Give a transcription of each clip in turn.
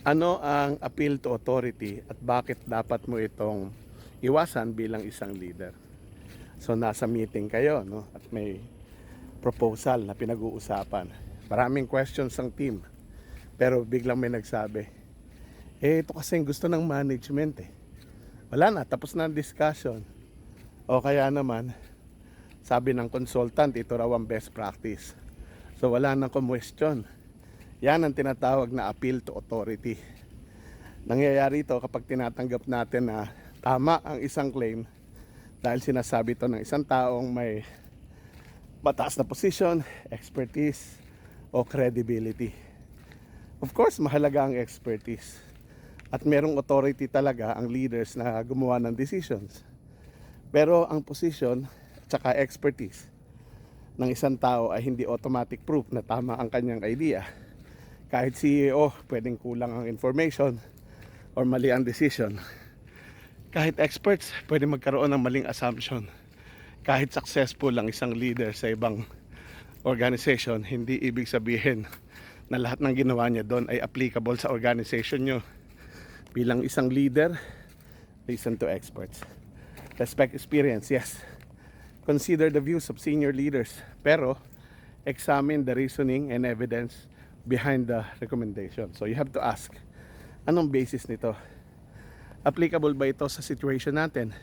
Ano ang appeal to authority at bakit dapat mo itong iwasan bilang isang leader? So nasa meeting kayo, no? At may proposal na pinag-uusapan. Maraming questions ang team. Pero biglang may nagsabi, ito kasi gusto ng management eh. Wala na, tapos na ang discussion. O kaya naman, sabi ng consultant, ito raw ang best practice. So wala nang question. Yan ang tinatawag na appeal to authority. Nangyayari ito kapag tinatanggap natin na tama ang isang claim dahil sinasabi ito ng isang taong may mataas na position, expertise, o credibility. Of course, mahalaga ang expertise. At merong authority talaga ang leaders na gumawa ng decisions. Pero ang position at saka expertise ng isang tao ay hindi automatic proof na tama ang kanyang idea. Kahit CEO, pwedeng kulang ang information or mali ang decision. Kahit experts, pwede magkaroon ng maling assumption. Kahit successful ang isang leader sa ibang organization, hindi ibig sabihin na lahat ng ginawa niya doon ay applicable sa organization nyo. Bilang isang leader, listen to experts. Respect experience, yes. Consider the views of senior leaders, pero examine the reasoning and evidence behind the recommendation. So you have to ask, anong basis nito? Applicable ba ito sa situation natin?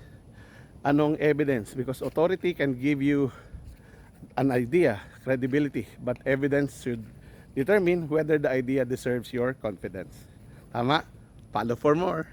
Anong evidence? Because authority can give you an idea, credibility, but evidence should determine whether the idea deserves your confidence. Tama? Follow for more.